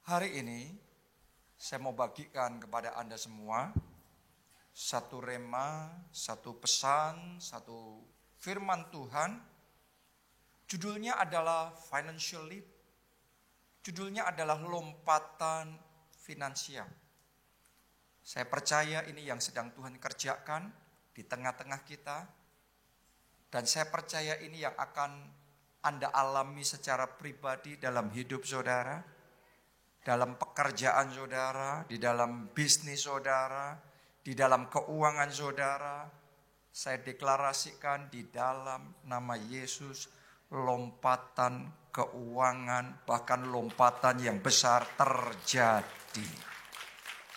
Hari ini saya mau bagikan kepada Anda semua satu rema, satu pesan, satu firman Tuhan. Judulnya adalah financial leap. Judulnya adalah lompatan finansial. Saya percaya ini yang sedang Tuhan kerjakan di tengah-tengah kita. Dan saya percaya ini yang akan Anda alami secara pribadi dalam hidup saudara. Dalam pekerjaan saudara, di dalam bisnis saudara, di dalam keuangan saudara. Saya deklarasikan di dalam nama Yesus lompatan keuangan, bahkan lompatan yang besar terjadi.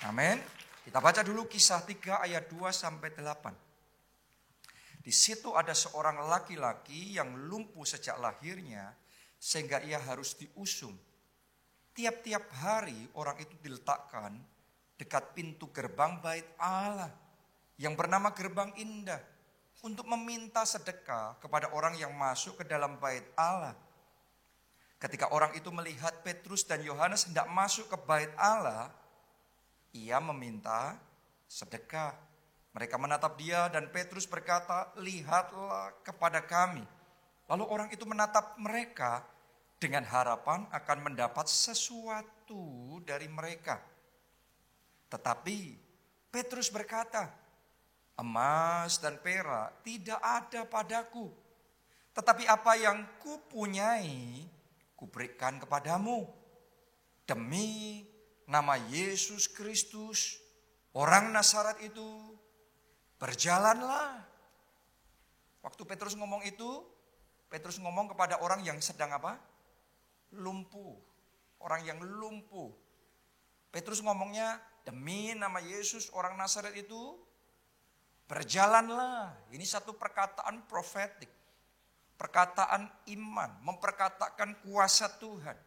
Amin. Kita baca dulu Kisah 3 ayat 2 sampai 8. Di situ ada seorang laki-laki yang lumpuh sejak lahirnya sehingga ia harus diusung. Tiap-tiap hari orang itu diletakkan dekat pintu gerbang bait Allah yang bernama Gerbang Indah untuk meminta sedekah kepada orang yang masuk ke dalam bait Allah. Ketika orang itu melihat Petrus dan Yohanes hendak masuk ke bait Allah, ia meminta sedekah. Mereka menatap dia dan Petrus berkata, "Lihatlah kepada kami." Lalu orang itu menatap mereka dengan harapan akan mendapat sesuatu dari mereka. Tetapi Petrus berkata, "Emas dan perak tidak ada padaku. Tetapi apa yang kupunyai, kuberikan kepadamu. Demi nama Yesus Kristus, orang Nazaret itu, berjalanlah." Waktu Petrus ngomong itu, Petrus ngomong kepada orang yang sedang apa? Lumpuh. Orang yang lumpuh. Petrus ngomongnya, demi nama Yesus orang Nazaret itu, berjalanlah. Ini satu perkataan profetik. Perkataan iman. Memperkatakan kuasa Tuhan.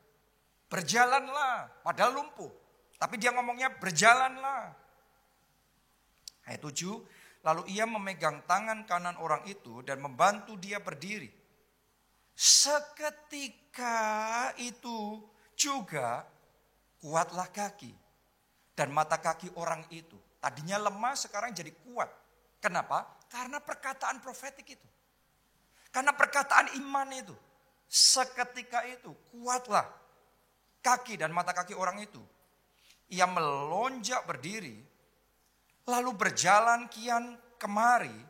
Berjalanlah. Padahal lumpuh. Tapi dia ngomongnya berjalanlah. Ayat 7. Lalu ia memegang tangan kanan orang itu dan membantu dia berdiri. Seketika itu juga kuatlah kaki dan mata kaki orang itu. Tadinya lemah, sekarang jadi kuat. Kenapa? Karena perkataan profetik itu. Karena perkataan iman itu. Seketika itu kuatlah kaki dan mata kaki orang itu. Ia melonjak berdiri, lalu berjalan kian kemari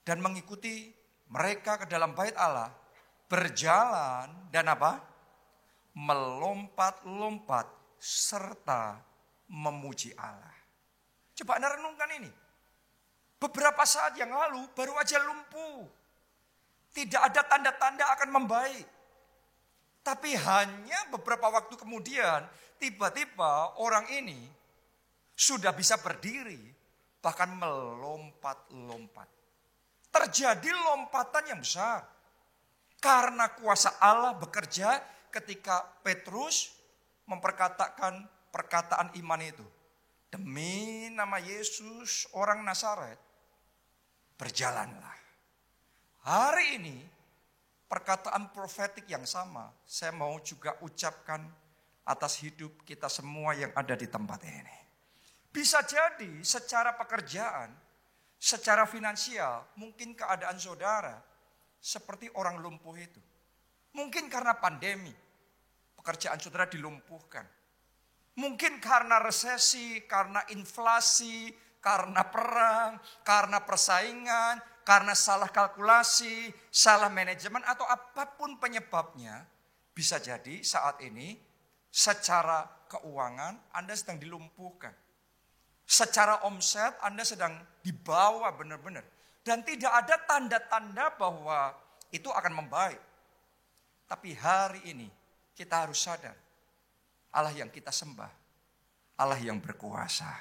dan mengikuti mereka ke dalam bait Allah. Berjalan dan apa? Melompat-lompat serta memuji Allah. Coba Anda renungkan ini. Beberapa saat yang lalu baru aja lumpuh. Tidak ada tanda-tanda akan membaik. Tapi hanya beberapa waktu kemudian tiba-tiba orang ini sudah bisa berdiri. Bahkan melompat-lompat. Terjadi lompatan yang besar. Karena kuasa Allah bekerja ketika Petrus memperkatakan perkataan iman itu. Demi nama Yesus orang Nazaret, berjalanlah. Hari ini perkataan profetik yang sama saya mau juga ucapkan atas hidup kita semua yang ada di tempat ini. Bisa jadi secara pekerjaan, secara finansial, mungkin keadaan saudara seperti orang lumpuh itu. Mungkin karena pandemi, pekerjaan saudara dilumpuhkan. Mungkin karena resesi, karena inflasi, karena perang, karena persaingan, karena salah kalkulasi, salah manajemen, atau apapun penyebabnya. Bisa jadi saat ini secara keuangan Anda sedang dilumpuhkan. Secara omset Anda sedang dibawa benar-benar. Dan tidak ada tanda-tanda bahwa itu akan membaik. Tapi hari ini kita harus sadar. Allah yang kita sembah. Allah yang berkuasa.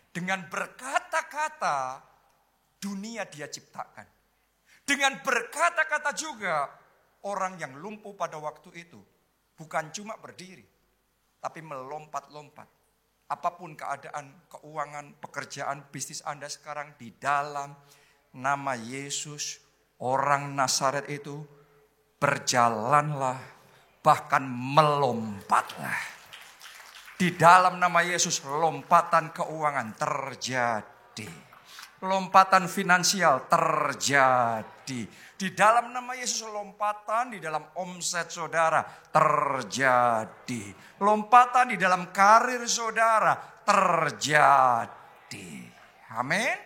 Dengan berkata-kata dunia dia ciptakan. Dengan berkata-kata juga orang yang lumpuh pada waktu itu. Bukan cuma berdiri. Tapi melompat-lompat. Apapun keadaan, keuangan, pekerjaan, bisnis Anda sekarang di dalam nama Yesus, orang Nazaret itu, berjalanlah, bahkan melompatlah. Di dalam nama Yesus lompatan keuangan terjadi. Lompatan finansial terjadi. Di dalam nama Yesus lompatan di dalam omset saudara terjadi. Lompatan di dalam karir saudara terjadi. Amin.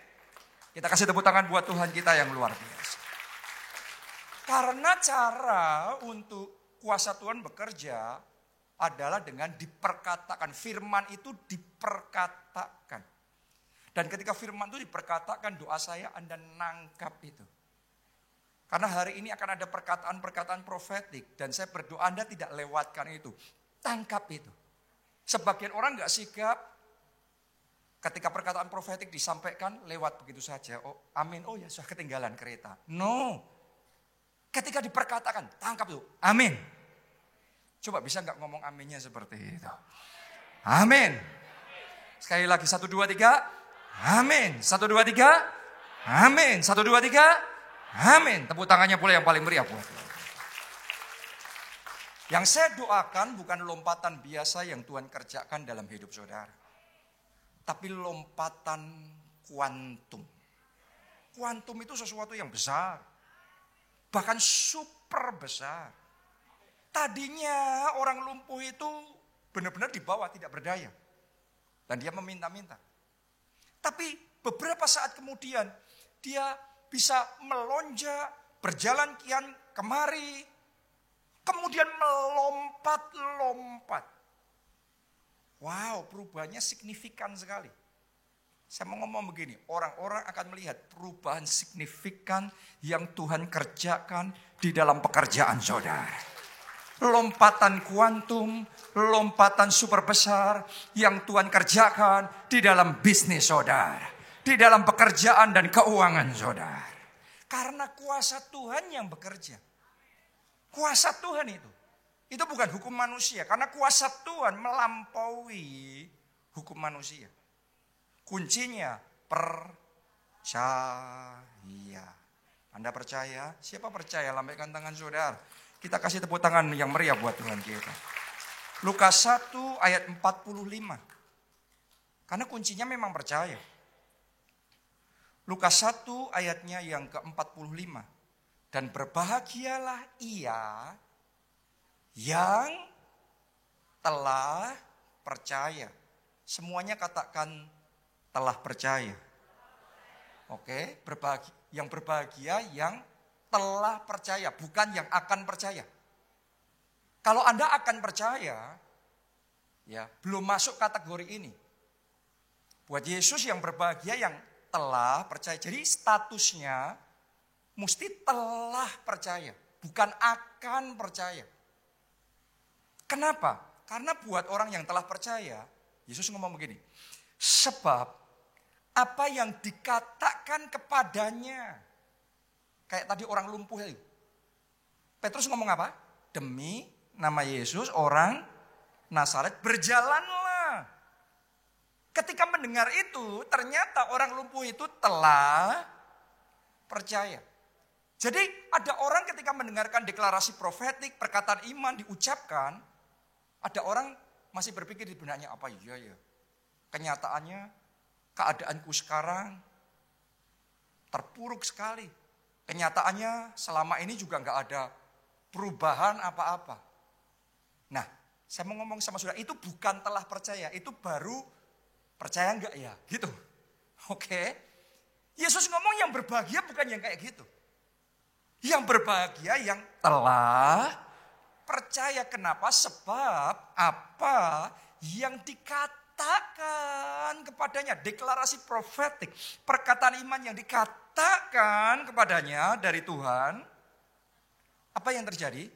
Kita kasih tepuk tangan buat Tuhan kita yang luar biasa. Karena cara untuk kuasa Tuhan bekerja adalah dengan diperkatakan. Firman itu diperkatakan. Dan ketika firman itu diperkatakan, doa saya Anda nangkap itu. Karena hari ini akan ada perkataan-perkataan profetik. Dan saya berdoa Anda tidak lewatkan itu. Tangkap itu. Sebagian orang gak sigap. Ketika perkataan profetik disampaikan lewat begitu saja. Oh amin, oh ya sudah ketinggalan kereta. No. Ketika diperkatakan, tangkap itu. Amin. Coba bisa gak ngomong aminnya seperti itu. Amin. Sekali lagi 1, 2, 3. Amin. 1, 2, 3. Amin. 1, 2, 3. Amin. Tepuk tangannya pula yang paling meriah buat. Yang saya doakan bukan lompatan biasa yang Tuhan kerjakan dalam hidup saudara. Tapi lompatan kuantum. Kuantum itu sesuatu yang besar. Bahkan super besar. Tadinya orang lumpuh itu benar-benar di bawah, tidak berdaya. Dan dia meminta-minta. Tapi beberapa saat kemudian dia bisa melonjak, berjalan kian kemari, kemudian melompat-lompat. Wow, perubahannya signifikan sekali. Saya mau ngomong begini, orang-orang akan melihat perubahan signifikan yang Tuhan kerjakan di dalam pekerjaan saudara. Lompatan kuantum, lompatan super besar yang Tuhan kerjakan di dalam bisnis saudara. Di dalam pekerjaan dan keuangan saudara. Karena kuasa Tuhan yang bekerja. Kuasa Tuhan itu. Itu bukan hukum manusia. Karena kuasa Tuhan melampaui hukum manusia. Kuncinya percaya. Anda percaya? Siapa percaya? Lambaikan tangan saudara. Kita kasih tepuk tangan yang meriah buat Tuhan kita. Lukas 1 ayat 45. Karena kuncinya memang percaya. Lukas 1 ayatnya yang ke-45. Dan berbahagialah ia yang telah percaya. Semuanya katakan telah percaya. Oke, yang berbahagia yang telah percaya, bukan yang akan percaya. Kalau Anda akan percaya, ya belum masuk kategori ini. Buat Yesus yang berbahagia yang telah percaya. Jadi statusnya mesti telah percaya, bukan akan percaya. Kenapa? Karena buat orang yang telah percaya, Yesus ngomong begini. Sebab apa yang dikatakan kepadanya, kayak tadi orang lumpuh itu. Petrus ngomong apa? Demi nama Yesus orang Nazaret berjalanlah. Ketika mendengar itu ternyata orang lumpuh itu telah percaya. Jadi ada orang ketika mendengarkan deklarasi profetik, perkataan iman diucapkan. Ada orang masih berpikir di benaknya apa iya ya. Kenyataannya keadaanku sekarang terpuruk sekali. Kenyataannya selama ini juga nggak ada perubahan apa-apa. Nah, saya mau ngomong sama saudara, itu bukan telah percaya, itu baru percaya nggak ya, gitu. Oke, Yesus ngomong yang berbahagia bukan yang kayak gitu. Yang berbahagia yang telah percaya. Kenapa? Sebab apa yang dikatakan kepadanya, deklarasi profetik, perkataan iman yang dikatakan kepadanya dari Tuhan, apa yang terjadi?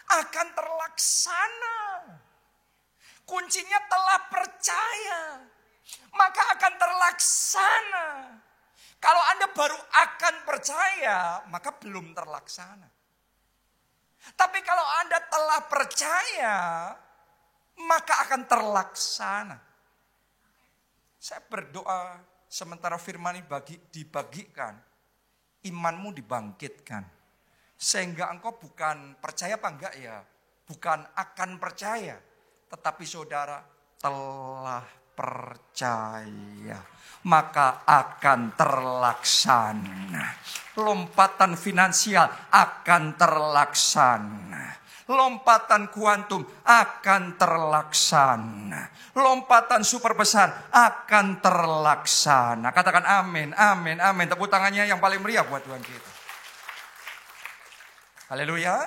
Akan terlaksana. Kuncinya telah percaya, maka akan terlaksana. Kalau Anda baru akan percaya, maka belum terlaksana. Tapi kalau Anda telah percaya, maka akan terlaksana. Saya berdoa sementara firman ini dibagikan, imanmu dibangkitkan. Sehingga engkau bukan percaya apa enggak ya, bukan akan percaya. Tetapi saudara telah percaya, maka akan terlaksana. Lompatan finansial akan terlaksana. Lompatan kuantum akan terlaksana. Lompatan super besar akan terlaksana. Katakan amin, amin, amin. Tepuk tangannya yang paling meriah buat Tuhan kita. Haleluya.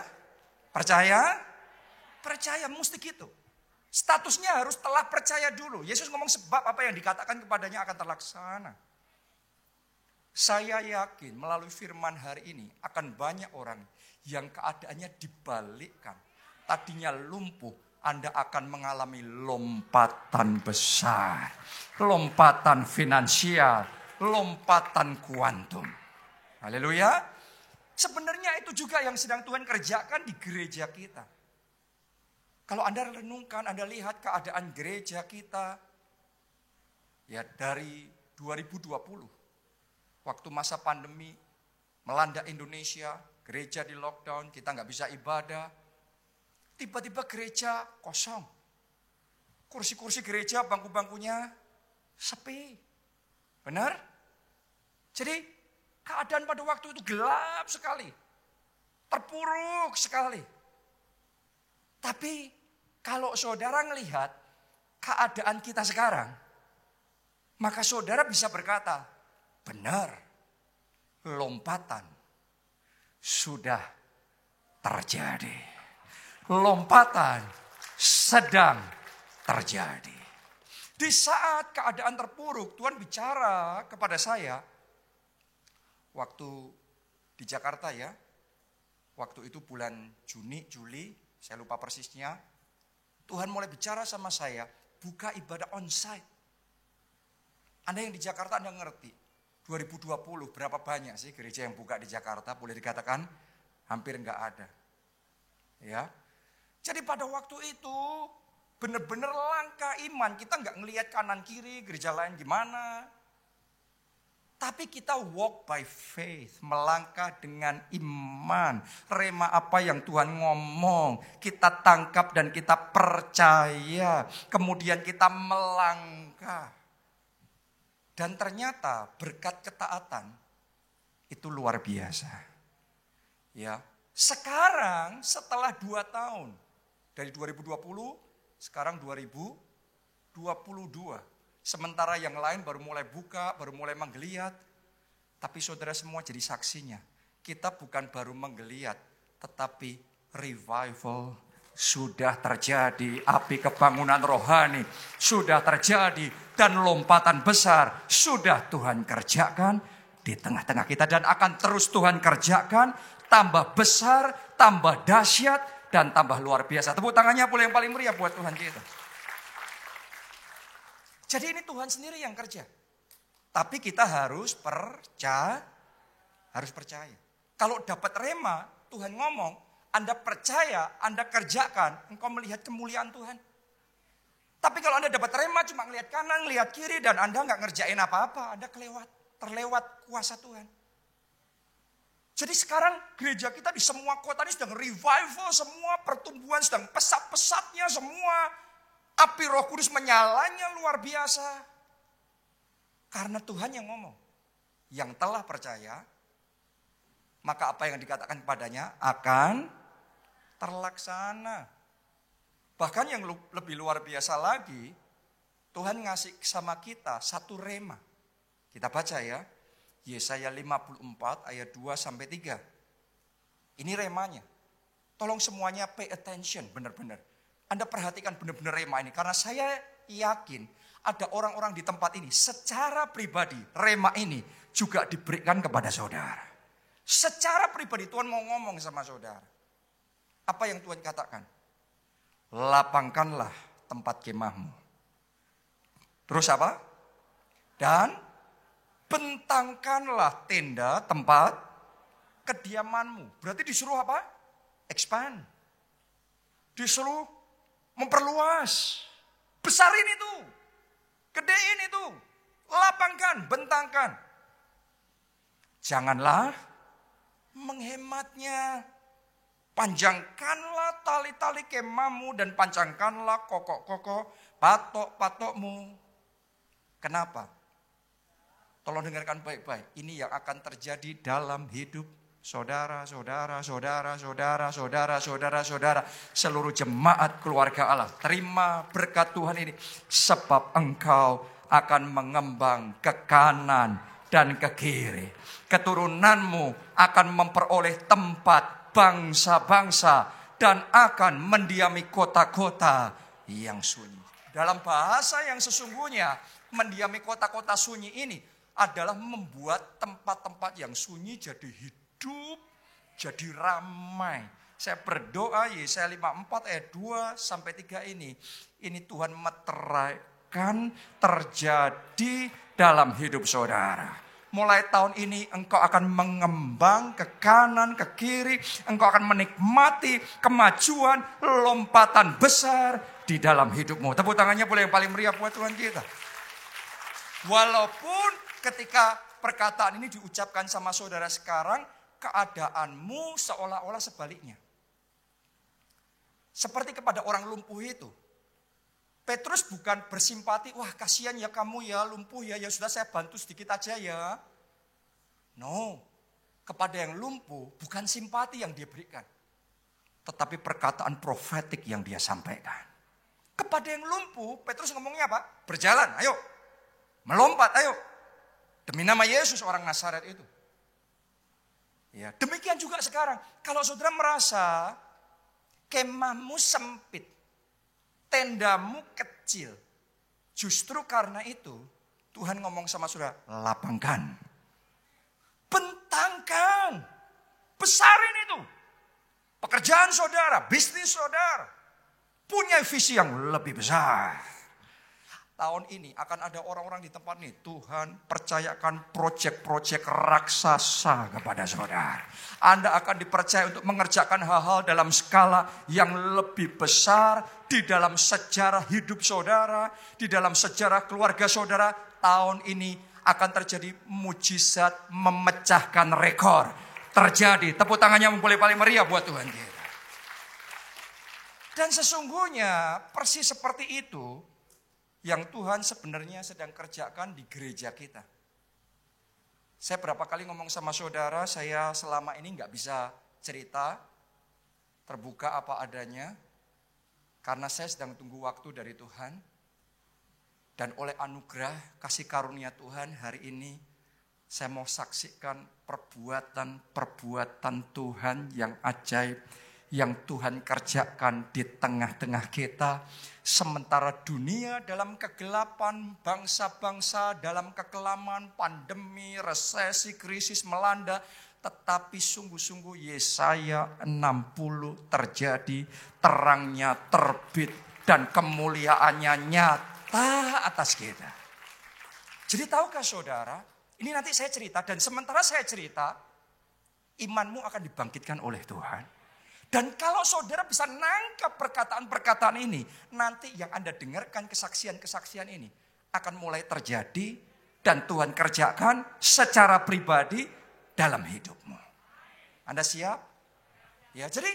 Percaya? Percaya, mesti gitu. Statusnya harus telah percaya dulu. Yesus ngomong sebab apa yang dikatakan kepadanya akan terlaksana. Saya yakin melalui firman hari ini akan banyak orang yang keadaannya dibalikkan. Tadinya lumpuh, Anda akan mengalami lompatan besar. Lompatan finansial, lompatan kuantum. Haleluya. Sebenarnya itu juga yang sedang Tuhan kerjakan di gereja kita. Kalau Anda renungkan, Anda lihat keadaan gereja kita. Ya dari 2020. Waktu masa pandemi melanda Indonesia, gereja di lockdown, kita nggak bisa ibadah. Tiba-tiba gereja kosong. Kursi-kursi gereja, bangku-bangkunya sepi. Benar? Jadi keadaan pada waktu itu gelap sekali. Terpuruk sekali. Tapi kalau saudara melihat keadaan kita sekarang, maka saudara bisa berkata, benar, lompatan sudah terjadi. Lompatan sedang terjadi. Di saat keadaan terpuruk, Tuhan bicara kepada saya. Waktu di Jakarta ya. Waktu itu bulan Juni, Juli, saya lupa persisnya. Tuhan mulai bicara sama saya, buka ibadah onsite. Anda yang di Jakarta Anda ngerti. 2020 berapa banyak sih gereja yang buka di Jakarta? Boleh dikatakan hampir enggak ada. Ya. Jadi pada waktu itu benar-benar langka iman. Kita enggak ngelihat kanan kiri gereja lain gimana. Tapi kita walk by faith. Melangkah dengan iman. Rema apa yang Tuhan ngomong. Kita tangkap dan kita percaya. Kemudian kita melangkah. Dan ternyata berkat ketaatan itu luar biasa. Ya, sekarang setelah 2 tahun dari 2020 sekarang 2022. Sementara yang lain baru mulai buka, baru mulai menggeliat. Tapi saudara semua jadi saksinya. Kita bukan baru menggeliat, tetapi revival sudah terjadi, api kebangunan rohani sudah terjadi, dan lompatan besar sudah Tuhan kerjakan di tengah-tengah kita dan akan terus Tuhan kerjakan, tambah besar, tambah dahsyat, dan tambah luar biasa. Tepuk tangannya boleh yang paling meriah buat Tuhan kita. Jadi ini Tuhan sendiri yang kerja. Tapi kita harus percaya. Kalau dapat rema, Tuhan ngomong, Anda percaya, Anda kerjakan, engkau melihat kemuliaan Tuhan. Tapi kalau Anda dapat rema cuma ngelihat kanan, ngelihat kiri dan Anda nggak ngerjain apa-apa, Anda terlewat kuasa Tuhan. Jadi sekarang gereja kita di semua kota ini sedang revival, semua pertumbuhan sedang pesat-pesatnya, semua api Roh Kudus menyalanya luar biasa. Karena Tuhan yang ngomong, yang telah percaya, maka apa yang dikatakan kepadanya akan terlaksana. Bahkan yang lebih luar biasa lagi, Tuhan ngasih sama kita satu rema. Kita baca ya, Yesaya 54 ayat 2-3. Ini remanya. Tolong semuanya pay attention benar-benar. Anda perhatikan benar-benar rema ini. Karena saya yakin ada orang-orang di tempat ini secara pribadi rema ini juga diberikan kepada saudara. Secara pribadi Tuhan mau ngomong sama saudara. Apa yang Tuhan katakan? Lapangkanlah tempat kemahmu. Terus apa? Dan bentangkanlah tenda tempat kediamanmu. Berarti disuruh apa? Expand. Disuruh memperluas. Besarin itu. Gedein itu. Lapangkan, bentangkan. Janganlah menghematnya. Panjangkanlah tali-tali kemahmu dan panjangkanlah kokok-kokok patok-patokmu. Kenapa? Tolong dengarkan baik-baik. Ini yang akan terjadi dalam hidup saudara, seluruh jemaat keluarga Allah. Terima berkat Tuhan ini. Sebab engkau akan mengembang ke kanan dan ke kiri. Keturunanmu akan memperoleh tempat bangsa-bangsa dan akan mendiami kota-kota yang sunyi. Dalam bahasa yang sesungguhnya, mendiami kota-kota sunyi ini adalah membuat tempat-tempat yang sunyi jadi hidup, jadi ramai. Saya berdoa Yesaya 54 ayat 2 sampai 3 ini Tuhan meteraikan terjadi dalam hidup saudara. Mulai tahun ini engkau akan mengembang ke kanan, ke kiri. Engkau akan menikmati kemajuan, lompatan besar di dalam hidupmu. Tepuk tangannya boleh yang paling meriah buat Tuhan kita. Walaupun ketika perkataan ini diucapkan sama saudara sekarang, keadaanmu seolah-olah sebaliknya. Seperti kepada orang lumpuh itu. Petrus bukan bersimpati, wah kasihan ya kamu ya lumpuh ya sudah saya bantu sedikit aja ya. No, kepada yang lumpuh bukan simpati yang dia berikan. Tetapi perkataan profetik yang dia sampaikan. Kepada yang lumpuh, Petrus ngomongnya apa? Berjalan, ayo. Melompat, ayo. Demi nama Yesus orang Nazaret itu. Ya, demikian juga sekarang. Kalau saudara merasa kemahmu sempit, tendamu kecil. Justru karena itu Tuhan ngomong sama saudara, lapangkan. Bentangkan. Besarin itu. Pekerjaan saudara, bisnis saudara. Punya visi yang lebih besar. Tahun ini akan ada orang-orang di tempat ini. Tuhan percayakan proyek-proyek raksasa kepada saudara. Anda akan dipercaya untuk mengerjakan hal-hal dalam skala yang lebih besar. Di dalam sejarah hidup saudara. Di dalam sejarah keluarga saudara. Tahun ini akan terjadi mujizat memecahkan rekor. Terjadi. Tepuk tangannya boleh paling meriah buat Tuhan kita. Dan sesungguhnya persis seperti itu yang Tuhan sebenarnya sedang kerjakan di gereja kita. Saya berapa kali ngomong sama saudara, saya selama ini gak bisa cerita, terbuka apa adanya, karena saya sedang tunggu waktu dari Tuhan. Dan oleh anugerah, kasih karunia Tuhan hari ini, saya mau saksikan perbuatan Tuhan yang ajaib, yang Tuhan kerjakan di tengah-tengah kita. Sementara dunia dalam kegelapan, bangsa-bangsa dalam kekelaman, pandemi, resesi, krisis melanda. Tetapi sungguh-sungguh Yesaya 60 terjadi, terangnya terbit dan kemuliaannya nyata atas kita. Jadi tahukah saudara, ini nanti saya cerita dan sementara saya cerita, imanmu akan dibangkitkan oleh Tuhan. Dan kalau saudara bisa nangkap perkataan-perkataan ini, nanti yang Anda dengarkan kesaksian-kesaksian ini akan mulai terjadi dan Tuhan kerjakan secara pribadi dalam hidupmu. Anda siap? Ya, jadi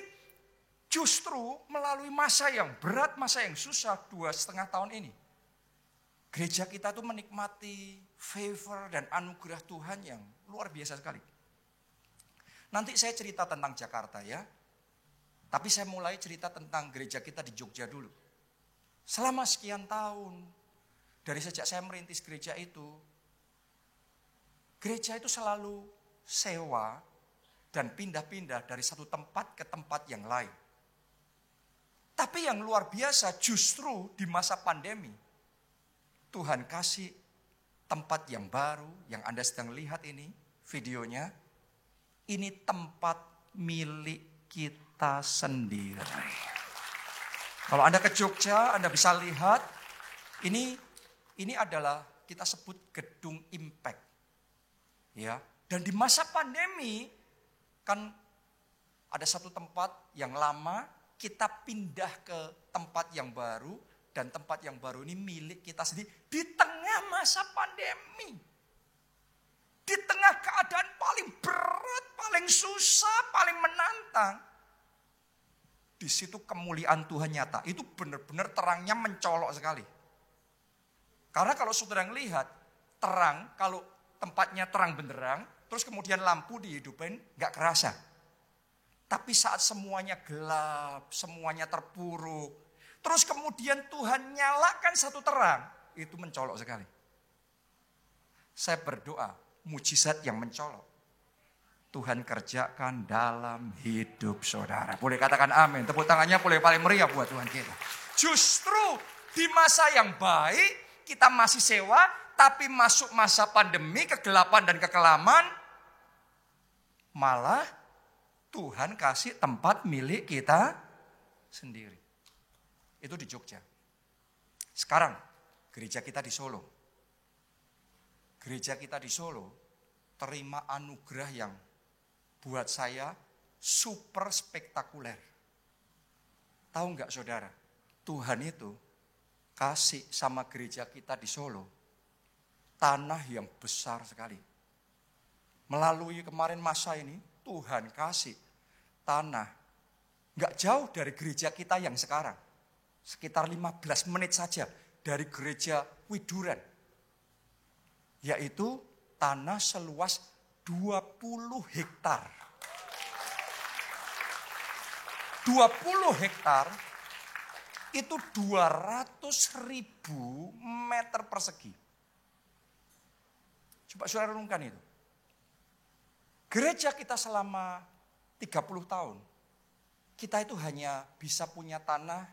justru melalui masa yang berat, masa yang susah 2,5 tahun ini, gereja kita tuh menikmati favor dan anugerah Tuhan yang luar biasa sekali. Nanti saya cerita tentang Jakarta ya. Tapi saya mulai cerita tentang gereja kita di Jogja dulu. Selama sekian tahun, dari sejak saya merintis gereja itu selalu sewa dan pindah-pindah dari satu tempat ke tempat yang lain. Tapi yang luar biasa justru di masa pandemi, Tuhan kasih tempat yang baru, yang Anda sedang lihat ini, videonya. Ini tempat milik kita sendiri. Kalau Anda ke Jogja, Anda bisa lihat ini adalah kita sebut gedung Impact. Ya, dan di masa pandemi kan ada satu tempat yang lama, kita pindah ke tempat yang baru dan tempat yang baru ini milik kita sendiri di tengah masa pandemi. Di tengah keadaan paling berat, paling susah, paling menantang. Di situ kemuliaan Tuhan nyata. Itu benar-benar terangnya mencolok sekali. Karena kalau saudara lihat terang, kalau tempatnya terang benderang, terus kemudian lampu dihidupin, gak kerasa. Tapi saat semuanya gelap, semuanya terpuruk, terus kemudian Tuhan nyalakan satu terang, itu mencolok sekali. Saya berdoa, mujizat yang mencolok Tuhan kerjakan dalam hidup saudara. Boleh katakan amin. Tepuk tangannya boleh paling meriah buat Tuhan kita. Justru di masa yang baik kita masih sewa, tapi masuk masa pandemi, kegelapan dan kekelaman, malah Tuhan kasih tempat milik kita sendiri. Itu di Jogja. Sekarang gereja kita di Solo. Gereja kita di Solo terima anugerah yang buat saya super spektakuler. Tahu nggak saudara? Tuhan itu kasih sama gereja kita di Solo tanah yang besar sekali. Melalui kemarin masa ini Tuhan kasih tanah nggak jauh dari gereja kita yang sekarang. Sekitar 15 menit saja dari gereja Widuren. Yaitu tanah seluas 20 hektar. 20 hektar itu 200.000 meter persegi. Coba saudara renungkan itu. Gereja kita selama 30 tahun, kita itu hanya bisa punya tanah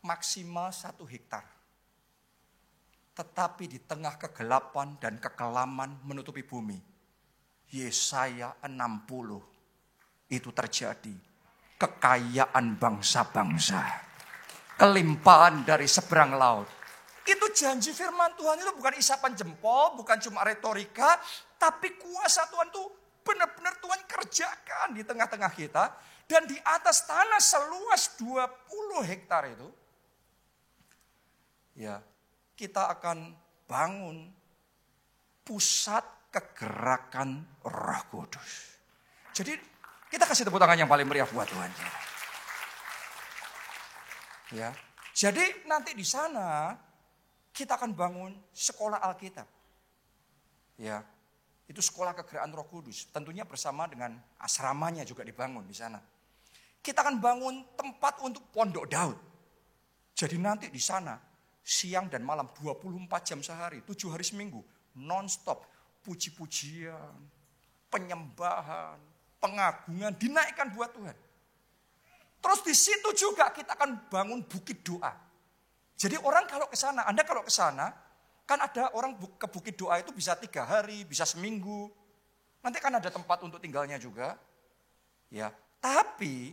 maksimal 1 hektar. Tetapi di tengah kegelapan dan kekelaman menutupi bumi, Yesaya 60 itu terjadi. Kekayaan bangsa-bangsa, kelimpahan dari seberang laut. Itu janji firman Tuhan, itu bukan isapan jempol, bukan cuma retorika, tapi kuasa Tuhan itu benar-benar Tuhan kerjakan di tengah-tengah kita. Dan di atas tanah seluas 20 hektar itu, ya, kita akan bangun pusat kegerakan Roh Kudus. Jadi kita kasih tepuk tangan yang paling meriah buat Tuhan. Ya, jadi nanti di sana kita akan bangun sekolah Alkitab. Ya, itu sekolah kegerakan Roh Kudus. Tentunya bersama dengan asramanya juga dibangun di sana. Kita akan bangun tempat untuk pondok Daud. Jadi nanti di sana siang dan malam 24 jam sehari, 7 hari seminggu, non-stop, puji-pujian, penyembahan, pengagungan dinaikkan buat Tuhan. Terus di situ juga kita akan bangun bukit doa. Jadi orang kalau ke sana, Anda kalau ke sana, kan ada orang ke bukit doa itu bisa 3 hari, bisa seminggu. Nanti kan ada tempat untuk tinggalnya juga. Ya, tapi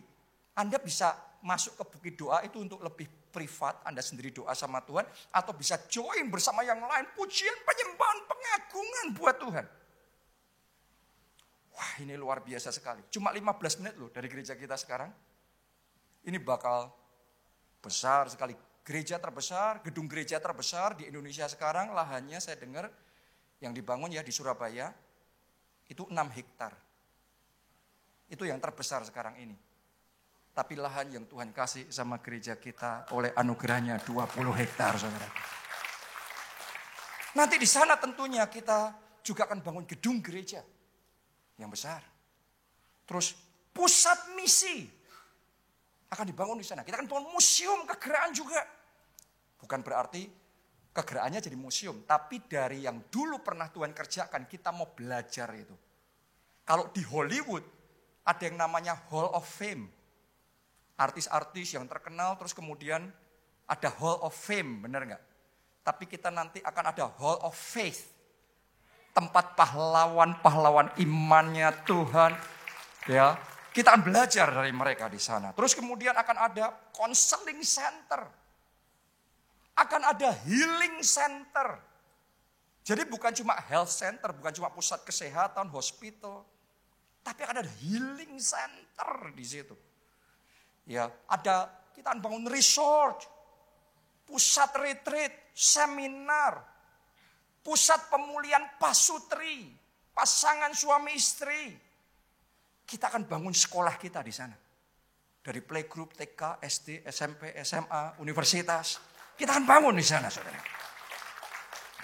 Anda bisa masuk ke bukit doa itu untuk lebih privat, Anda sendiri doa sama Tuhan, atau bisa join bersama yang lain, pujian, penyembahan, pengagungan buat Tuhan. Wah, ini luar biasa sekali. Cuma 15 menit loh dari gereja kita sekarang. Ini bakal besar sekali. Gereja terbesar, gedung gereja terbesar di Indonesia sekarang, lahannya saya dengar yang dibangun ya di Surabaya, itu 6 hektar. Itu yang terbesar sekarang ini. Tapi lahan yang Tuhan kasih sama gereja kita oleh anugerahnya 20 hektar, saudara. Nanti di sana tentunya kita juga akan bangun gedung gereja yang besar. Terus pusat misi akan dibangun di sana. Kita akan bangun museum kegerakan juga. Bukan berarti kegerakannya jadi museum, tapi dari yang dulu pernah Tuhan kerjakan, kita mau belajar itu. Kalau di Hollywood ada yang namanya Hall of Fame. Artis-artis yang terkenal, terus kemudian ada Hall of Fame, benar nggak? Tapi kita nanti akan ada Hall of Faith. Tempat pahlawan-pahlawan imannya Tuhan. Ya, kita akan belajar dari mereka di sana. Terus kemudian akan ada counseling center. Akan ada healing center. Jadi bukan cuma health center, bukan cuma pusat kesehatan, hospital. Tapi akan ada healing center di situ. Ya, kita akan bangun resort, pusat retreat, seminar, pusat pemulihan pasutri, pasangan suami istri. Kita akan bangun sekolah kita di sana. Dari playgroup, TK, SD, SMP, SMA, universitas. Kita akan bangun di sana, saudara.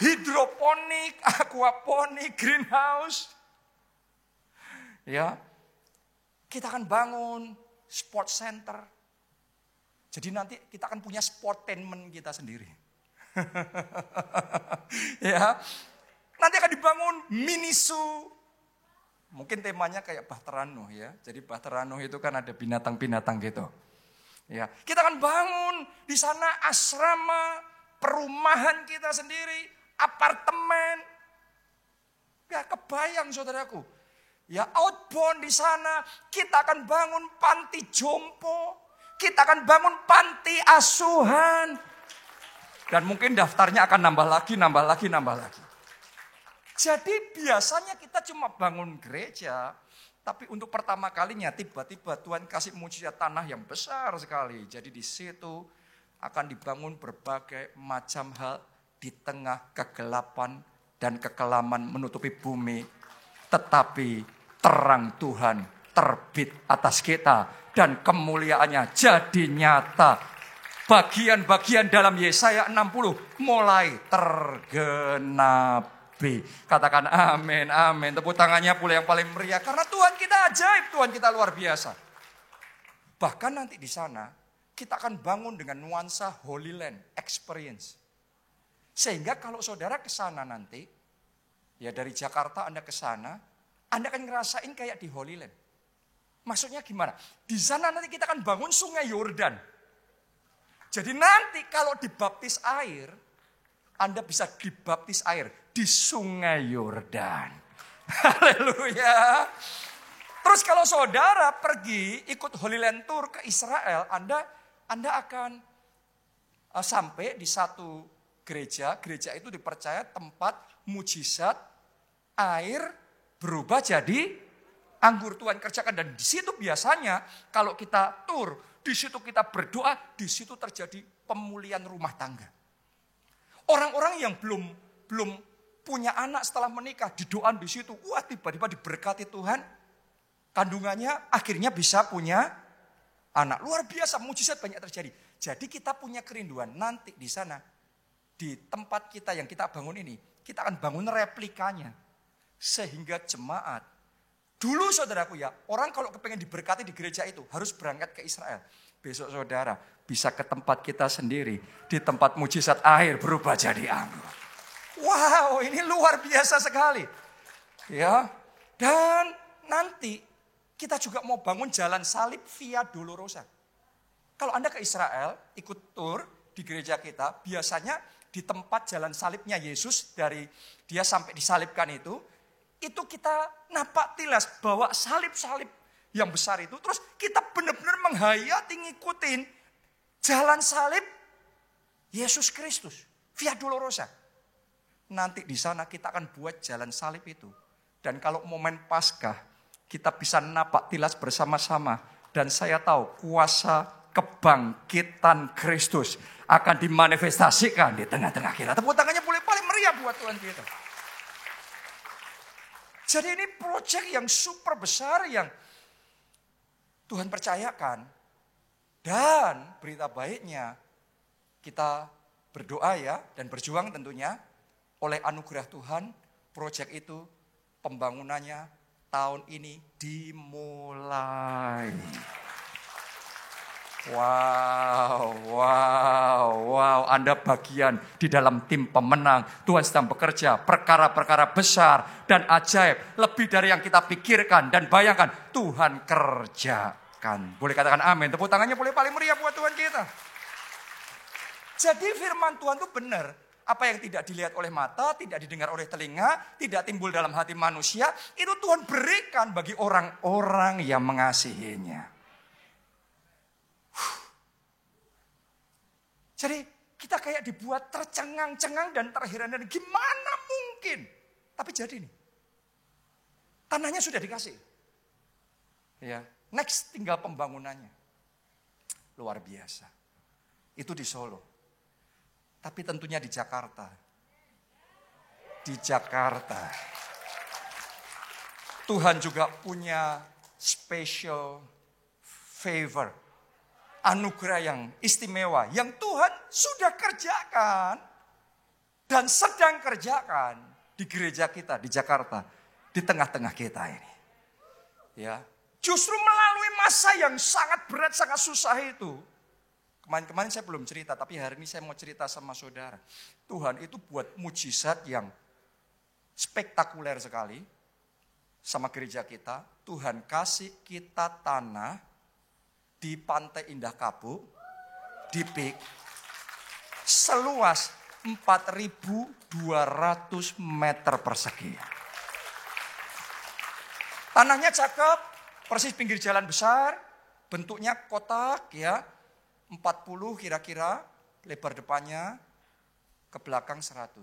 Hidroponik, aquaponik, greenhouse. Ya, kita akan bangun sport center. Jadi nanti kita akan punya sportainment kita sendiri. Ya, nanti akan dibangun mini zoo. Mungkin temanya kayak Bahtera Nuh ya. Jadi Bahtera Nuh itu kan ada binatang-binatang gitu. Ya, kita akan bangun di sana asrama, perumahan kita sendiri, apartemen. Ya, kebayang saudaraku. Ya, outbound di sana, kita akan bangun panti jompo, kita akan bangun panti asuhan. Dan mungkin daftarnya akan nambah lagi. Jadi biasanya kita cuma bangun gereja, tapi untuk pertama kalinya tiba-tiba Tuhan kasih mujizat tanah yang besar sekali. Jadi di situ akan dibangun berbagai macam hal di tengah kegelapan dan kekelaman menutupi bumi. Tetapi terang Tuhan terbit atas kita dan kemuliaannya jadi nyata. Bagian-bagian dalam Yesaya 60 mulai tergenapi. Katakan amin, amin. Tepuk tangannya pula yang paling meriah. Karena Tuhan kita ajaib, Tuhan kita luar biasa. Bahkan nanti di sana, kita akan bangun dengan nuansa Holy Land Experience. Sehingga kalau saudara ke sana nanti, ya dari Jakarta Anda ke sana, Anda akan ngerasain kayak di Holy Land. Maksudnya gimana? Di sana nanti kita akan bangun sungai Yordan. Jadi nanti kalau dibaptis air, Anda bisa dibaptis air di sungai Yordan. Haleluya. Terus kalau saudara pergi ikut Holy Land Tour ke Israel, Anda akan sampai di satu gereja. Gereja itu dipercaya tempat mujizat air berubah jadi anggur. Tuhan kerjakan. Dan di situ biasanya kalau kita tour, di situ kita berdoa, di situ terjadi pemulihan rumah tangga. Orang-orang yang belum punya anak setelah menikah, didoakan di situ, wah tiba-tiba diberkati Tuhan, kandungannya akhirnya bisa punya anak. Luar biasa, mujizat banyak terjadi. Jadi kita punya kerinduan nanti di sana, di tempat kita yang kita bangun ini, kita akan bangun replikanya. Sehingga jemaat, dulu saudaraku ya, orang kalau kepengen diberkati di gereja itu harus berangkat ke Israel. Besok saudara bisa ke tempat kita sendiri, di tempat mujizat air berubah jadi anggur. Wow, ini luar biasa sekali. Ya. Dan nanti kita juga mau bangun jalan salib Via Dolorosa. Kalau Anda ke Israel, ikut tur di gereja kita, biasanya di tempat jalan salibnya Yesus, dari dia sampai disalibkan itu kita napak tilas bawa salib-salib yang besar itu. Terus kita benar-benar menghayati, ngikutin jalan salib Yesus Kristus, Via Dolorosa. Nanti di sana kita akan buat jalan salib itu. Dan kalau momen Paskah, kita bisa napak tilas bersama-sama. Dan saya tahu kuasa kebangkitan Kristus akan dimanifestasikan di tengah-tengah kita. Tepuk tangannya boleh paling meriah buat Tuhan kita. Jadi ini proyek yang super besar yang Tuhan percayakan. Dan berita baiknya, kita berdoa ya dan berjuang tentunya. Oleh anugerah Tuhan, proyek itu pembangunannya tahun ini dimulai. Wow. Anda bagian di dalam tim pemenang. Tuhan sedang bekerja perkara-perkara besar dan ajaib. Lebih dari yang kita pikirkan dan bayangkan. Tuhan kerjakan. Boleh katakan amin. Tepuk tangannya boleh paling meriah buat Tuhan kita. Jadi firman Tuhan itu benar. Apa yang tidak dilihat oleh mata, tidak didengar oleh telinga, tidak timbul dalam hati manusia, itu Tuhan berikan bagi orang-orang yang mengasihinya. Jadi kita kayak dibuat tercengang-cengang dan terheran-heran. Gimana mungkin? Tapi jadi nih. Tanahnya sudah dikasih. Ya, next tinggal pembangunannya. Luar biasa. Itu di Solo. Tapi tentunya di Jakarta. Di Jakarta. Tuhan juga punya special favor anugerah yang istimewa yang Tuhan sudah kerjakan dan sedang kerjakan di gereja kita di Jakarta, di tengah-tengah kita ini. Ya, justru melalui masa yang sangat berat, sangat susah itu. Kemarin saya belum cerita, tapi hari ini saya mau cerita sama saudara. Tuhan itu buat mujizat yang spektakuler sekali sama gereja kita. Tuhan kasih kita tanah di Pantai Indah Kapuk, di PIK, seluas 4.200 meter persegi. Tanahnya cakep, persis pinggir jalan besar, bentuknya kotak ya, 40 kira-kira, lebar depannya, ke belakang 100.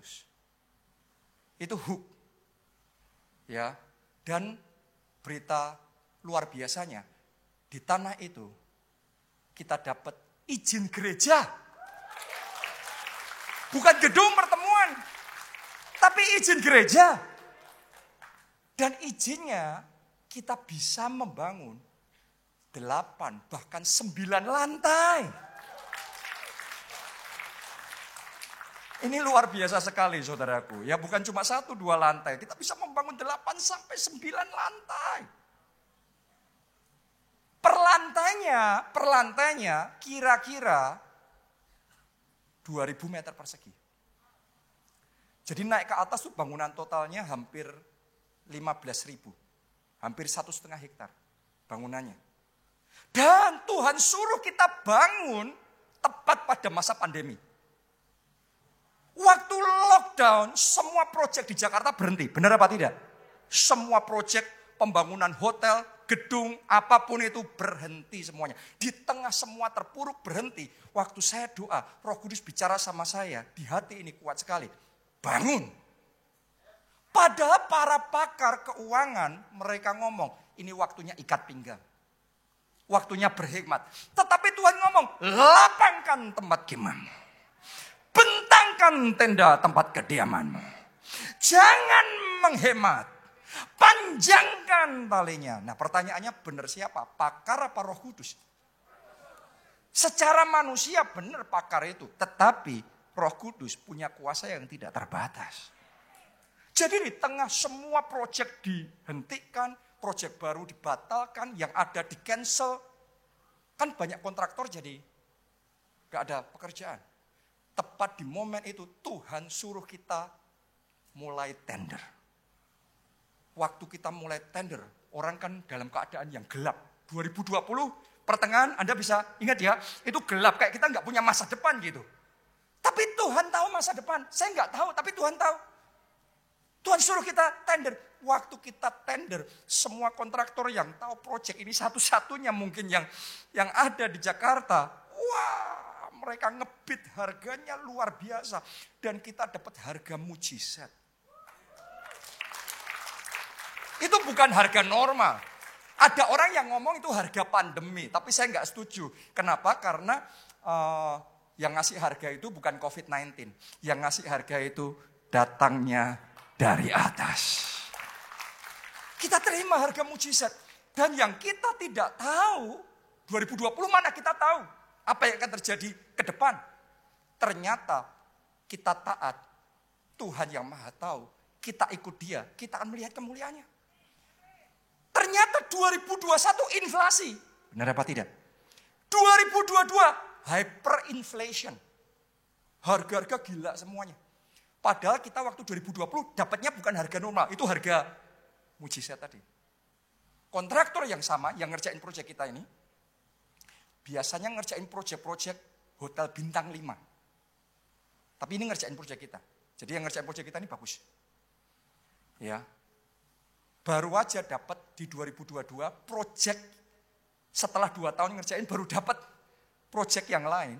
Itu hook. Ya, dan berita luar biasanya, di tanah itu kita dapat izin gereja. Bukan gedung pertemuan, tapi izin gereja. Dan izinnya kita bisa membangun 8 bahkan 9 lantai. Ini luar biasa sekali saudaraku. Ya bukan cuma 1-2 lantai. Kita bisa membangun 8 sampai 9 lantai. Per lantainya kira-kira 2.000 meter persegi. Jadi naik ke atas tuh bangunan totalnya hampir 15.000. Hampir 1,5 hektar bangunannya. Dan Tuhan suruh kita bangun tepat pada masa pandemi. Waktu lockdown, semua proyek di Jakarta berhenti. Benar apa tidak? Semua proyek pembangunan hotel, gedung, apapun itu berhenti semuanya. Di tengah semua terpuruk berhenti. Waktu saya doa, Roh Kudus bicara sama saya, di hati ini kuat sekali. Bangun. Padahal para pakar keuangan, mereka ngomong, ini waktunya ikat pinggang. Waktunya berhikmat. Tetapi Tuhan ngomong, lapangkan tempat kemahmu. Bentangkan tenda tempat kediamanmu. Jangan menghemat. Panjangkan talinya. Nah pertanyaannya benar siapa? Pakar apa Roh Kudus? Secara manusia benar pakar itu. Tetapi Roh Kudus punya kuasa yang tidak terbatas. Jadi di tengah semua proyek dihentikan, proyek baru dibatalkan, yang ada di cancel. Kan banyak kontraktor jadi gak ada pekerjaan. Tepat di momen itu Tuhan suruh kita mulai tender. Waktu kita mulai tender, orang kan dalam keadaan yang gelap. 2020 pertengahan Anda bisa ingat ya, itu gelap kayak kita gak punya masa depan gitu. Tapi Tuhan tahu masa depan, saya gak tahu tapi Tuhan tahu. Tuhan suruh kita tender. Waktu kita tender, semua kontraktor yang tahu proyek ini satu-satunya mungkin yang ada di Jakarta. Wah, mereka ngebid harganya luar biasa. Dan kita dapat harga mujizat. Itu bukan harga normal. Ada orang yang ngomong itu harga pandemi. Tapi saya nggak setuju. Kenapa? Karena yang ngasih harga itu bukan COVID-19. Yang ngasih harga itu datangnya dari atas. Kita terima harga mujizat. Dan yang kita tidak tahu, 2020 mana kita tahu apa yang akan terjadi ke depan. Ternyata kita taat, Tuhan yang maha tahu, kita ikut dia, kita akan melihat kemuliaannya. Ternyata 2021 inflasi. Benar apa tidak? 2022 hyperinflation. Harga-harga gila semuanya. Padahal kita waktu 2020 dapatnya bukan harga normal, itu harga mujizat tadi. Kontraktor yang sama yang ngerjain proyek kita ini, biasanya ngerjain proyek-proyek hotel bintang 5. Tapi ini ngerjain proyek kita. Jadi yang ngerjain proyek kita ini bagus. Ya. Baru aja dapat di 2022 proyek setelah 2 tahun ngerjain baru dapat proyek yang lain.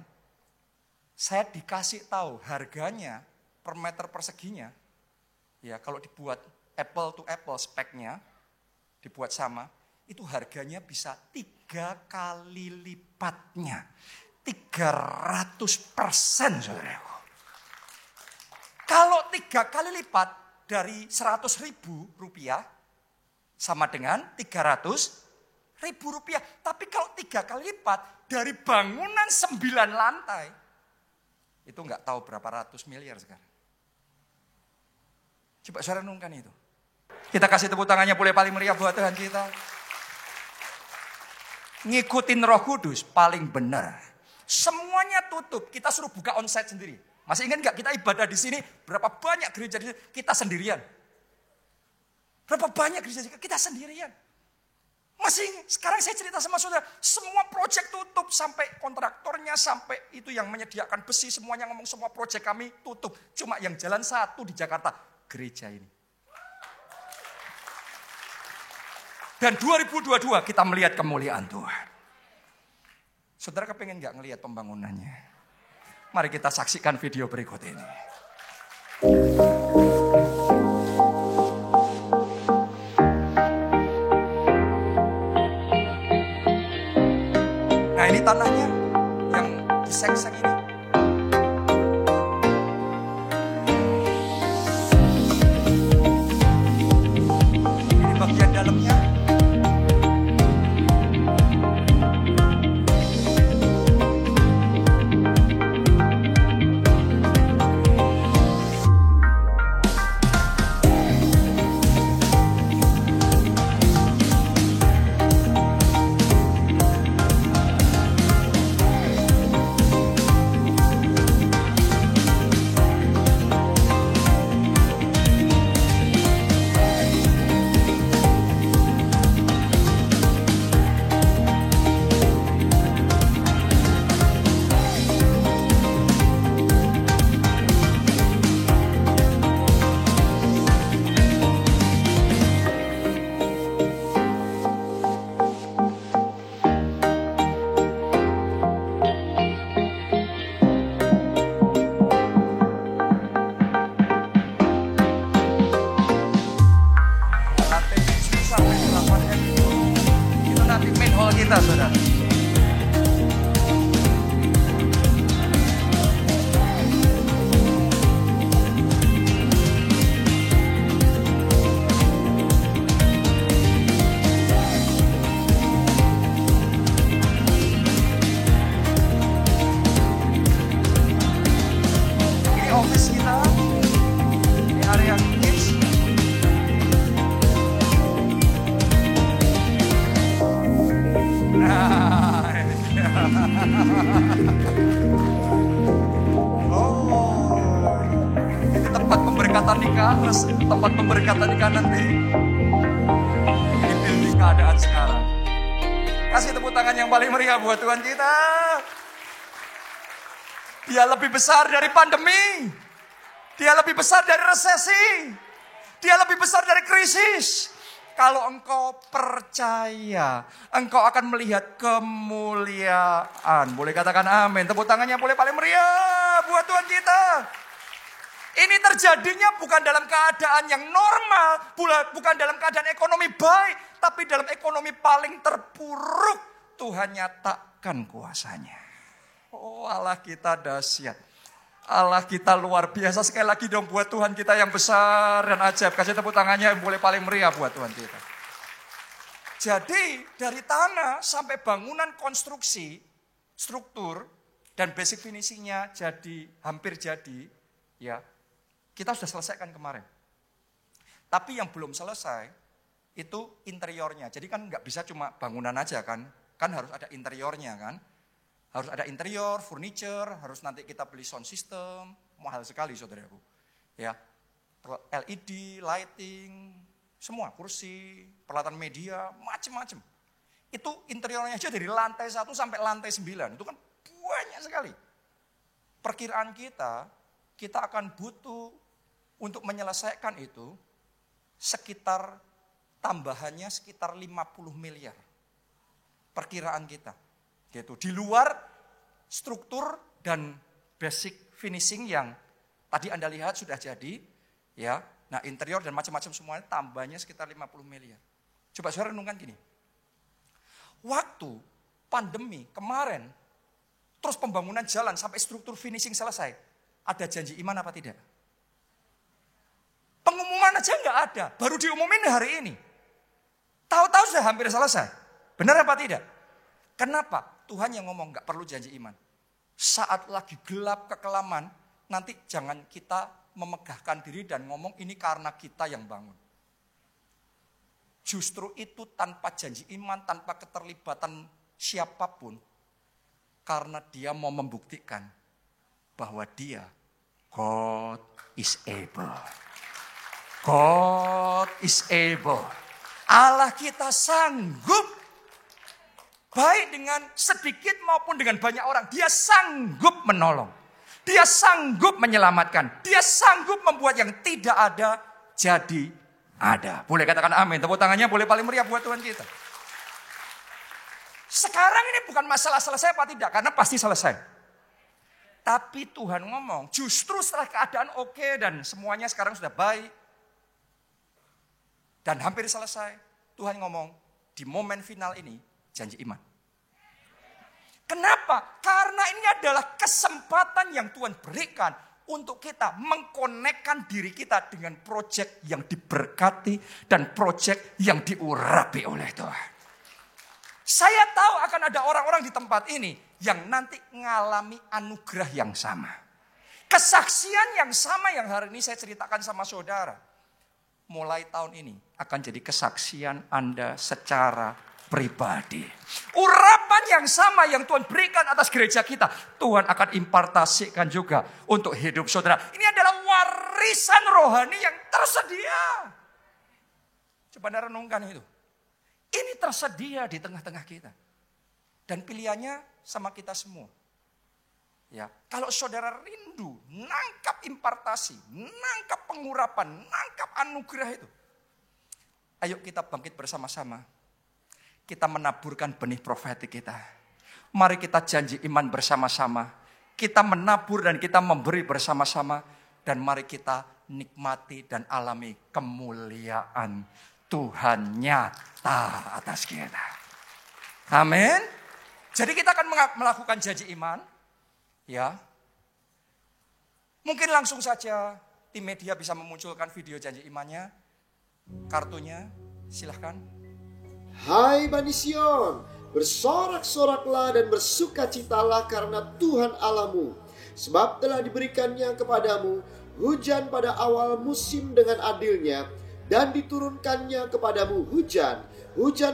Saya dikasih tahu harganya per meter perseginya, ya kalau dibuat apple to apple speknya, dibuat sama, itu harganya bisa 3 kali lipatnya. 300%, saudaraku. Kalau 3 kali lipat dari 100.000 rupiah, sama dengan 300.000. ribu rupiah. Tapi kalau 3 kali lipat dari bangunan 9 lantai, itu nggak tahu berapa ratus miliar sekarang. Coba saudara renungkan itu. Kita kasih tepuk tangannya boleh paling meriah buat Tuhan kita. Ngikutin Roh Kudus paling benar. Semuanya tutup, kita suruh buka onsite sendiri. Masih ingat nggak kita ibadah di sini? Berapa banyak gereja di sini? Kita sendirian. Berapa banyak gereja kita sendirian. Masih ingat? Sekarang saya cerita sama saudara, semua proyek tutup sampai kontraktornya, sampai itu yang menyediakan besi, semuanya ngomong semua proyek kami tutup. Cuma yang jalan satu di Jakarta, gereja ini. Dan 2022 kita melihat kemuliaan Tuhan. Saudara kepengen gak ngelihat pembangunannya? Mari kita saksikan video berikut ini. Nah ini tanahnya yang diseng-seng ini. Ini bagian dalamnya. Kita saudara. Ini office kita, ini area kids. Ini tempat pemberkatan nikah, tempat pemberkatan nikah nanti. Ini building keadaan sekarang. Kasih tepuk tangan yang paling meriah buat Tuhan kita. Dia lebih besar dari pandemi. Dia lebih besar dari resesi. Dia lebih besar dari krisis. Kalau engkau percaya, engkau akan melihat kemuliaan. Boleh katakan amin. Tepuk tangannya boleh paling meriah buat Tuhan kita. Ini terjadinya bukan dalam keadaan yang normal, bukan dalam keadaan ekonomi baik, tapi dalam ekonomi paling terpuruk. Tuhan nyatakan kuasanya. Oh Allah kita dahsyat. Allah kita luar biasa. Sekali lagi dong buat Tuhan kita yang besar dan ajaib. Kasih tepuk tangannya yang boleh paling meriah buat Tuhan kita. Jadi dari tanah sampai bangunan konstruksi, struktur dan basic finishingnya jadi hampir jadi, ya kita sudah selesaikan kemarin. Tapi yang belum selesai itu interiornya. Jadi kan nggak bisa cuma bangunan aja kan harus ada interiornya kan. Harus ada interior, furniture, harus nanti kita beli sound system, mahal sekali saudaraku. Ya, LED, lighting, semua, kursi, peralatan media, macam-macam. Itu interiornya aja dari lantai 1 sampai lantai 9, itu kan banyak sekali. Perkiraan kita akan butuh untuk menyelesaikan itu sekitar tambahannya sekitar 50 miliar. Perkiraan kita. Gitu. Di luar struktur dan basic finishing yang tadi Anda lihat sudah jadi, ya. Nah, interior dan macam-macam semuanya tambahnya sekitar 50 miliar. Coba saudara renungkan gini. Waktu pandemi kemarin, terus pembangunan jalan sampai struktur finishing selesai, ada janji iman apa tidak? Pengumuman aja nggak ada, baru diumumin hari ini. Tahu-tahu sudah hampir selesai. Benar apa tidak? Kenapa? Tuhan yang ngomong gak perlu janji iman. Saat lagi gelap kekelaman, nanti jangan kita memegahkan diri dan ngomong ini karena kita yang bangun. Justru itu tanpa janji iman, tanpa keterlibatan siapapun. Karena dia mau membuktikan bahwa dia, God is able. God is able. Allah kita sanggup. Baik dengan sedikit maupun dengan banyak orang. Dia sanggup menolong. Dia sanggup menyelamatkan. Dia sanggup membuat yang tidak ada jadi ada. Boleh katakan amin. Tepuk tangannya boleh paling meriah buat Tuhan kita. Sekarang ini bukan masalah selesai apa tidak. Karena pasti selesai. Tapi Tuhan ngomong. Justru setelah keadaan oke dan semuanya sekarang sudah baik. Dan hampir selesai. Tuhan ngomong. Di momen final ini. Janji iman. Kenapa? Karena ini adalah kesempatan yang Tuhan berikan untuk kita mengkonekkan diri kita dengan proyek yang diberkati dan proyek yang diurapi oleh Tuhan. Saya tahu akan ada orang-orang di tempat ini yang nanti mengalami anugerah yang sama. Kesaksian yang sama yang hari ini saya ceritakan sama saudara. Mulai tahun ini akan jadi kesaksian Anda secara pribadi. Urapan yang sama yang Tuhan berikan atas gereja kita, Tuhan akan impartasikan juga untuk hidup saudara. Ini adalah warisan rohani yang tersedia. Coba Anda renungkan itu. Ini tersedia di tengah-tengah kita. Dan pilihannya sama kita semua. Ya, kalau saudara rindu, nangkap impartasi, nangkap pengurapan, nangkap anugerah itu. Ayo kita bangkit bersama-sama. Kita menaburkan benih profetik kita. Mari kita janji iman bersama-sama. Kita menabur dan kita memberi bersama-sama. Dan mari kita nikmati dan alami kemuliaan Tuhan nyata atas kita. Amin. Jadi kita akan melakukan janji iman. Ya. Mungkin langsung saja tim media bisa memunculkan video janji imannya. Kartunya silahkan. Hai Bani Sion, bersorak-soraklah dan bersukacitalah karena Tuhan Allahmu. Sebab telah diberikannya kepadamu hujan pada awal musim dengan adilnya, dan diturunkannya kepadamu hujan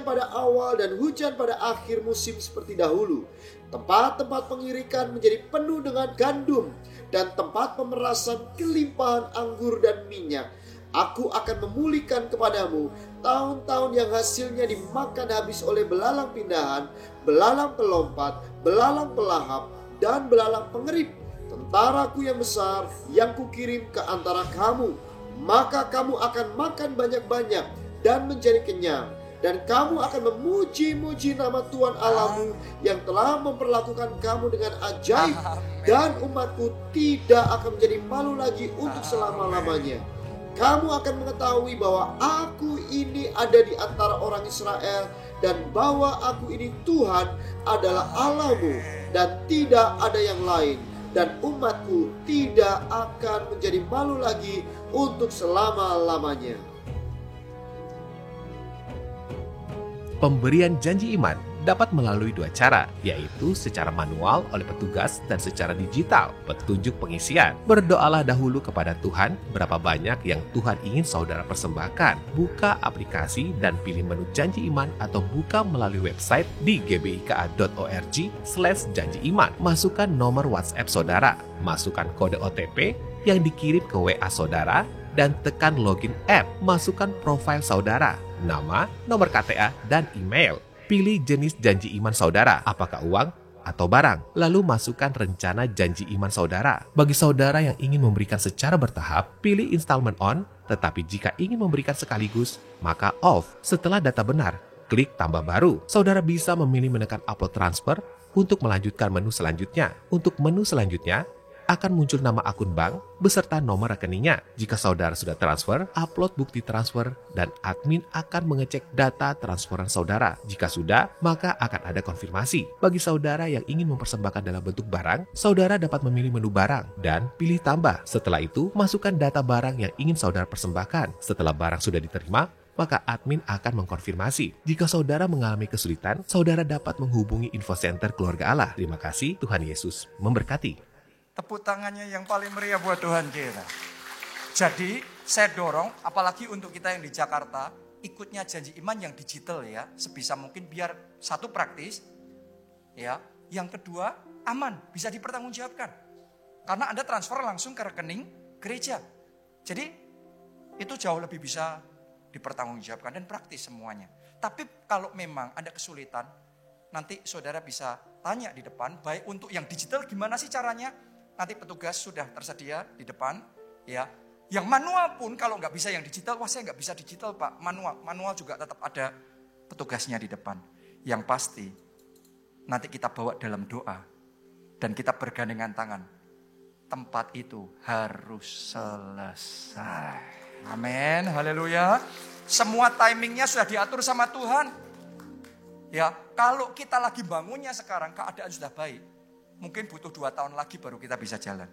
pada awal dan hujan pada akhir musim seperti dahulu. Tempat-tempat pengirikan menjadi penuh dengan gandum, dan tempat pemerasan kelimpahan anggur dan minyak. Aku akan memulihkan kepadamu tahun-tahun yang hasilnya dimakan habis oleh belalang pindahan, belalang pelompat, belalang pelahap, dan belalang pengerip. Tentaraku yang besar yang kukirim ke antara kamu. Maka kamu akan makan banyak-banyak dan menjadi kenyang. Dan kamu akan memuji-muji nama Tuhan Allahmu yang telah memperlakukan kamu dengan ajaib. Dan umatku tidak akan menjadi malu lagi untuk selama-lamanya. Kamu akan mengetahui bahwa aku ini ada di antara orang Israel, dan bahwa aku ini Tuhan adalah Allahmu dan tidak ada yang lain. Dan umatku tidak akan menjadi malu lagi untuk selama-lamanya. Pemberian janji iman dapat melalui dua cara, yaitu secara manual oleh petugas dan secara digital, petunjuk pengisian. Berdoalah dahulu kepada Tuhan berapa banyak yang Tuhan ingin saudara persembahkan. Buka aplikasi dan pilih menu janji iman atau buka melalui website di gbika.org/janji-iman. Masukkan nomor WhatsApp saudara, masukkan kode OTP yang dikirim ke WA saudara, dan tekan login app. Masukkan profil saudara, nama, nomor KTA, dan email. Pilih jenis janji iman saudara, apakah uang atau barang. Lalu masukkan rencana janji iman saudara. Bagi saudara yang ingin memberikan secara bertahap, pilih installment on, tetapi jika ingin memberikan sekaligus, maka off. Setelah data benar, klik tambah baru. Saudara bisa memilih menekan upload transfer untuk melanjutkan menu selanjutnya. Untuk menu selanjutnya, akan muncul nama akun bank beserta nomor rekeningnya. Jika saudara sudah transfer, upload bukti transfer dan admin akan mengecek data transferan saudara. Jika sudah, maka akan ada konfirmasi. Bagi saudara yang ingin mempersembahkan dalam bentuk barang, saudara dapat memilih menu barang dan pilih tambah. Setelah itu, masukkan data barang yang ingin saudara persembahkan. Setelah barang sudah diterima, maka admin akan mengkonfirmasi. Jika saudara mengalami kesulitan, saudara dapat menghubungi Info Center Keluarga Allah. Terima kasih, Tuhan Yesus memberkati. Tepuk tangannya yang paling meriah buat Tuhan kita. Jadi saya dorong, apalagi untuk kita yang di Jakarta, ikutnya janji iman yang digital ya, sebisa mungkin biar satu praktis, ya. Yang kedua aman, bisa dipertanggungjawabkan. Karena Anda transfer langsung ke rekening gereja. Jadi itu jauh lebih bisa dipertanggungjawabkan dan praktis semuanya. Tapi kalau memang ada kesulitan, nanti saudara bisa tanya di depan, baik untuk yang digital gimana sih caranya, nanti petugas sudah tersedia di depan, ya. Yang manual pun kalau nggak bisa yang digital, wah saya nggak bisa digital Pak, manual juga tetap ada petugasnya di depan. Yang pasti nanti kita bawa dalam doa dan kita bergandengan tangan. Tempat itu harus selesai. Amin, haleluya. Semua timingnya sudah diatur sama Tuhan. Ya, kalau kita lagi bangunnya sekarang, keadaan sudah baik. Mungkin butuh 2 tahun lagi baru kita bisa jalan.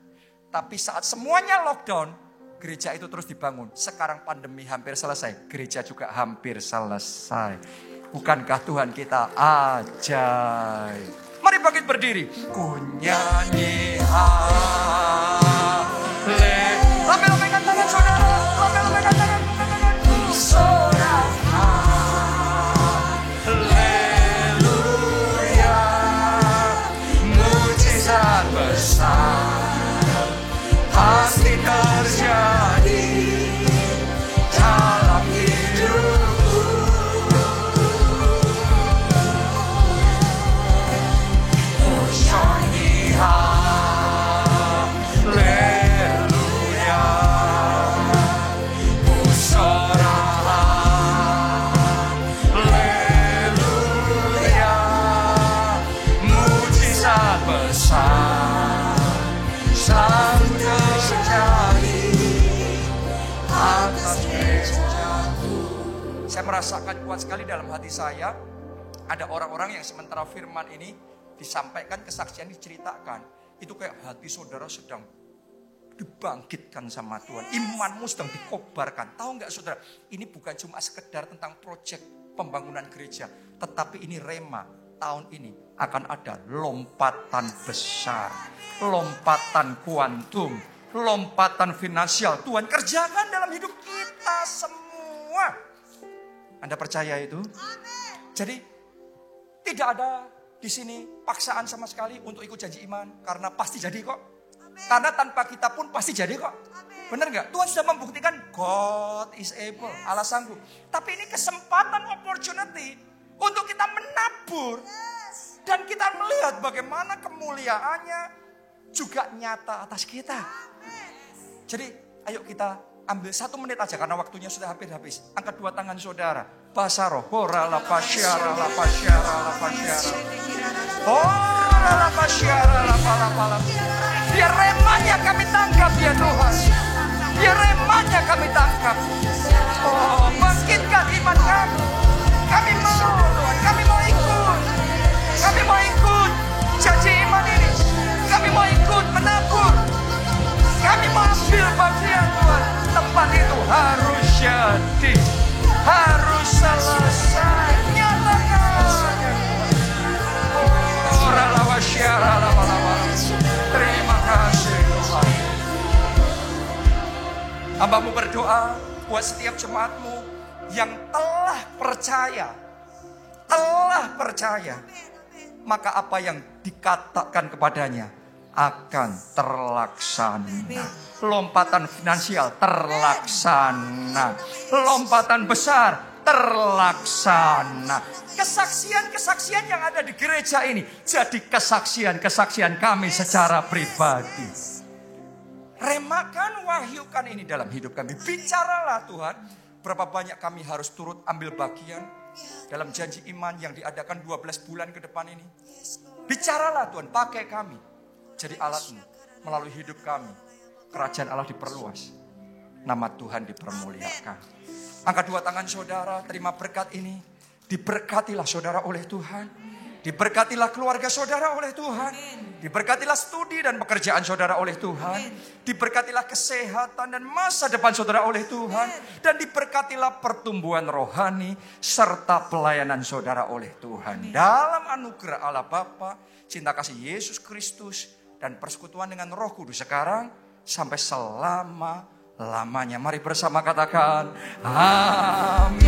Tapi saat semuanya lockdown, gereja itu terus dibangun. Sekarang pandemi hampir selesai, gereja juga hampir selesai. Bukankah Tuhan kita ajaib? Mari bangkit berdiri. Ku nyanyi lambaikan tangan saudara. Lambaikan tangan. Sorak haleluya. Mujizat besar pasti terjadi dalam hidupku. Ku nyanyi haleluya. Ku sorak haleluya. Mujizat besar selalu terjadi atas gerejaku. Saya merasakan kuat sekali dalam hati saya. Ada orang-orang yang sementara firman ini disampaikan, kesaksian diceritakan, itu kayak hati saudara sedang dibangkitkan sama Tuhan. Imanmu sedang dikobarkan. Tahu nggak saudara, ini bukan cuma sekedar tentang proyek pembangunan gereja, tetapi ini rema. Tahun ini akan ada lompatan besar, lompatan kuantum, lompatan finansial. Tuhan kerjakan dalam hidup kita semua. Anda percaya itu? Jadi tidak ada di sini paksaan sama sekali untuk ikut janji iman, karena pasti jadi kok. Karena tanpa kita pun pasti jadi kok. Benar nggak? Tuhan sudah membuktikan God is able, Allah sanggup. Tapi ini kesempatan, opportunity untuk kita menabur. Dan kita melihat bagaimana kemuliaannya juga nyata atas kita. Jadi ayo kita ambil 1 menit aja karena waktunya sudah hampir habis. Angkat 2 tangan saudara. Basaro, hora la pasyara, la pasyara, la pasyara. Hora la pasyara, la pala. Biar remanya kami tangkap ya Tuhan. Biar remanya kami tangkap. Oh, bangkitkan iman kami. Kami mau Tuhan, kami mau ikut. Kami mau ikut janji iman ini. Kami mau ikut menabur. Kami mau ambil bagian Tuhan. Tempat itu harus jadi, harus selesai. Nyatakan. Oh, terima kasih Tuhan. Hamba-Mu berdoa buat setiap jemaat-Mu yang telah percaya, maka apa yang dikatakan kepadanya akan terlaksana. Lompatan finansial terlaksana. Lompatan besar terlaksana. Kesaksian-kesaksian yang ada di gereja ini jadi kesaksian-kesaksian kami secara pribadi. Remakan, wahyukan ini dalam hidup kami. Bicaralah Tuhan, berapa banyak kami harus turut ambil bagian dalam janji iman yang diadakan 12 bulan ke depan ini. Bicaralah Tuhan, pakai kami jadi alat-Mu. Melalui hidup kami, kerajaan Allah diperluas, nama Tuhan dipermuliakan. Angkat 2 tangan saudara, terima berkat ini. Diberkatilah saudara oleh Tuhan. Diberkatilah keluarga saudara oleh Tuhan. Diberkatilah studi dan pekerjaan saudara oleh Tuhan. Diberkatilah kesehatan dan masa depan saudara oleh Tuhan. Dan diberkatilah pertumbuhan rohani serta pelayanan saudara oleh Tuhan. Dalam anugerah Allah Bapa, cinta kasih Yesus Kristus, dan persekutuan dengan Roh Kudus sekarang sampai selama-lamanya. Mari bersama katakan amin.